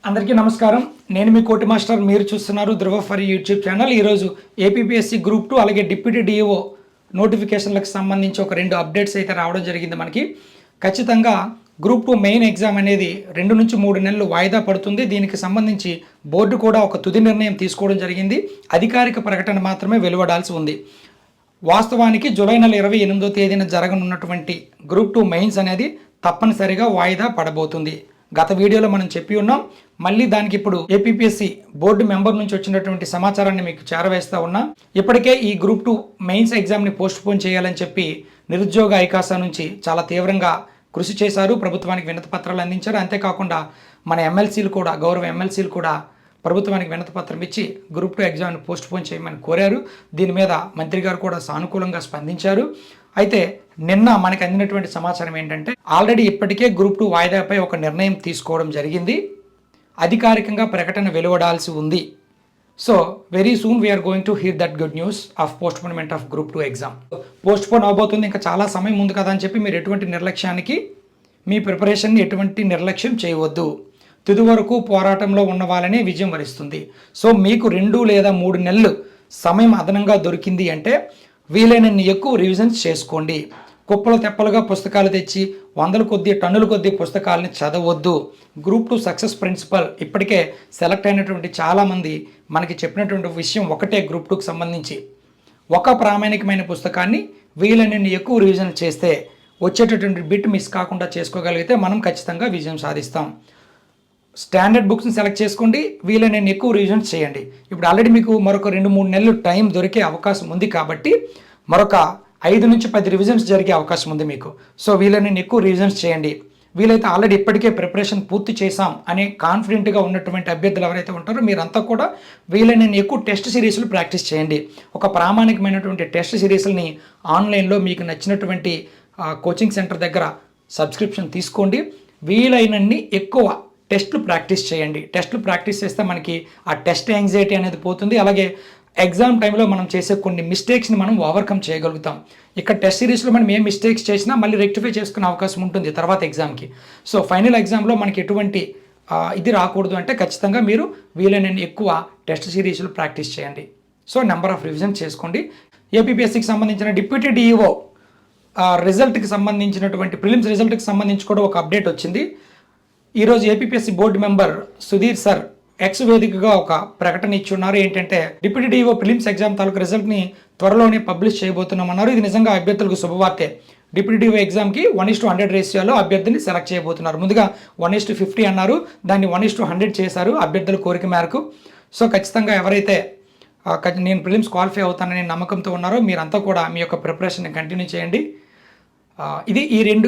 అందరికీ నమస్కారం. నేను మీ కోటి మాస్టర్. మీరు చూస్తున్నారు ధ్రువ ఫర్ యూట్యూబ్ ఛానల్. ఈరోజు ఏపీపీఎస్సీ గ్రూప్ 2 అలాగే డిప్యూటీ డిఓ నోటిఫికేషన్లకు సంబంధించి ఒక 2 అప్డేట్స్ అయితే రావడం జరిగింది. మనకి ఖచ్చితంగా గ్రూప్ 2 మెయిన్ ఎగ్జామ్ అనేది 2 నుంచి 3 నెలలు వాయిదా పడుతుంది. దీనికి సంబంధించి బోర్డు కూడా ఒక తుది నిర్ణయం తీసుకోవడం జరిగింది. అధికారిక ప్రకటన మాత్రమే వెలువడాల్సి ఉంది. వాస్తవానికి జూలై నెల 28వ తేదీన జరగనున్నటువంటి గ్రూప్ 2 మెయిన్స్ అనేది తప్పనిసరిగా వాయిదా పడబోతుంది. గత వీడియోలో మనం చెప్పి ఉన్నాం. మళ్ళీ దానికి ఇప్పుడు ఏపీపీఎస్సీ బోర్డు మెంబర్ నుంచి వచ్చినటువంటి సమాచారాన్ని మీకు చేరవేస్తా ఉన్నా. ఇప్పటికే ఈ గ్రూప్ 2 మెయిన్స్ ఎగ్జామ్ని పోస్ట్ పోన్ చేయాలని చెప్పి నిరుద్యోగ ఐకాసా నుంచి చాలా తీవ్రంగా కృషి చేశారు. ప్రభుత్వానికి వినతి పత్రాలు అందించారు. అంతేకాకుండా మన ఎమ్మెల్సీలు కూడా, గౌరవ ఎమ్మెల్సీలు కూడా ప్రభుత్వానికి వినతి పత్రం ఇచ్చి గ్రూప్ 2 ఎగ్జామ్ని పోస్ట్ పోన్ చేయమని కోరారు. దీని మీద మంత్రి గారు కూడా సానుకూలంగా స్పందించారు. అయితే నిన్న మనకు అందినటువంటి సమాచారం ఏంటంటే ఆల్రెడీ ఇప్పటికే గ్రూప్ 2 వాయిదాపై ఒక నిర్ణయం తీసుకోవడం జరిగింది. అధికారికంగా ప్రకటన వెలువడాల్సి ఉంది. So very soon we're going to hear that good news of postponement of group 2 exam. Postpone అవబోతుంది, ఇంకా చాలా సమయం ఉంది కదా అని చెప్పి మీరు ఎటువంటి నిర్లక్ష్యానికి, మీ ప్రిపరేషన్ని ఎటువంటి నిర్లక్ష్యం చేయవద్దు. తుది వరకు పోరాటంలో ఉన్న వాళ్ళనే విజయం వరిస్తుంది. సో మీకు 2 లేదా 3 నెలలు సమయం అదనంగా దొరికింది అంటే వీలైనన్ని ఎక్కువ రివిజన్స్ చేసుకోండి. కుప్పలు తెప్పలుగా పుస్తకాలు తెచ్చి వందల కొద్దీ టన్నుల కొద్దీ పుస్తకాలని చదవద్దు. గ్రూప్ 2 సక్సెస్ ప్రిన్సిపల్ ఇప్పటికే సెలెక్ట్ అయినటువంటి చాలామంది మనకి చెప్పినటువంటి విషయం ఒకటే. గ్రూప్ 2కి సంబంధించి ఒక ప్రామాణికమైన పుస్తకాన్ని వీలైనన్ని ఎక్కువ రివిజన్ చేస్తే, వచ్చేటటువంటి బిట్ మిస్ కాకుండా చేసుకోగలిగితే మనం ఖచ్చితంగా విజయం సాధిస్తాం. స్టాండర్డ్ బుక్స్ని సెలెక్ట్ చేసుకోండి, వీలైనన్ని ఎక్కువ రివిజన్స్ చేయండి. ఇప్పుడు ఆల్రెడీ మీకు మరొక 2-3 నెలలు టైం దొరికే అవకాశం ఉంది కాబట్టి మరొక 5 నుంచి 10 రివిజన్స్ జరిగే అవకాశం ఉంది మీకు. సో వీలైనన్ని ఎక్కువ రివిజన్స్ చేయండి. వీలైతే ఆల్రెడీ ఇప్పటికే ప్రిపరేషన్ పూర్తి చేశాం అనే కాన్ఫిడెంట్గా ఉన్నటువంటి అభ్యర్థులు ఎవరైతే ఉంటారో మీరంతా కూడా వీలైనన్ని ఎక్కువ టెస్ట్ సిరీస్లు ప్రాక్టీస్ చేయండి. ఒక ప్రామాణికమైనటువంటి టెస్ట్ సిరీస్ని ఆన్లైన్లో మీకు నచ్చినటువంటి కోచింగ్ సెంటర్ దగ్గర సబ్స్క్రిప్షన్ తీసుకోండి. వీలైనన్ని ఎక్కువ టెస్ట్లు ప్రాక్టీస్ చేయండి. టెస్ట్లు ప్రాక్టీస్ చేస్తే మనకి ఆ టెస్ట్ యాంగ్జైటీ అనేది పోతుంది. అలాగే ఎగ్జామ్ టైంలో మనం చేసే కొన్ని మిస్టేక్స్ని మనం ఓవర్కమ్ చేయగలుగుతాం. ఇక్కడ టెస్ట్ సిరీస్లో మనం ఏం మిస్టేక్స్ చేసినా మళ్ళీ రెక్టిఫై చేసుకునే అవకాశం ఉంటుంది తర్వాత ఎగ్జామ్కి. సో ఫైనల్ ఎగ్జామ్లో మనకి ఎటువంటి ఇది రాకూడదు అంటే ఖచ్చితంగా మీరు వీలైనన్ని ఎక్కువ టెస్ట్ సిరీస్లు ప్రాక్టీస్ చేయండి. సో నెంబర్ ఆఫ్ రివిజన్ చేసుకోండి. ఏపీపీఎస్సీకి సంబంధించిన డిప్యూటీ డిఈఓ రిజల్ట్కి సంబంధించినటువంటి ప్రిలిమ్స్ రిజల్ట్కి సంబంధించి కూడా ఒక అప్డేట్ వచ్చింది. ఈరోజు APPSC board member Sudheer sir X వేదికగా ఒక ప్రకటన ఇచ్చున్నారు. ఏంటంటే డిప్యూటీ డిఓ ప్రిలిమ్స్ ఎగ్జామ్ తాలూకు రిజల్ట్ని త్వరలోనే పబ్లిష్ చేయబోతున్నామన్నారు. ఇది నిజంగా అభ్యర్థులకు శుభవార్తే. డిప్యూటీ డిఓ ఎగ్జామ్కి 1:100 రేషియోలో అభ్యర్థిని సెలెక్ట్ చేయబోతున్నారు. ముందుగా 1:50 అన్నారు, దాన్ని 1:100 చేశారు అభ్యర్థుల కోరిక మేరకు. సో ఖచ్చితంగా ఎవరైతే నేను ప్రిలిమ్స్ క్వాలిఫై అవుతానని నమ్మకంతో ఉన్నారో మీరంతా కూడా మీ యొక్క ప్రిపరేషన్ని కంటిన్యూ చేయండి. ఇది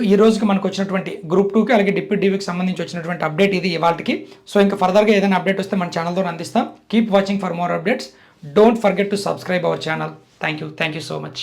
ఈ రోజుకి మనకు వచ్చినటువంటి గ్రూప్ 2కి అలాగే డిప్యూటీ డివికి సంబంధించి వచ్చినటువంటి అప్డేట్ ఇది ఇవాళకి. సో ఇంకా ఫర్దర్గా ఏదైనా అప్డేట్ వస్తే మన ఛానల్ ద్వారా అందిస్తాం. Keep watching for more updates. Don't forget to subscribe our channel. Thank you so much.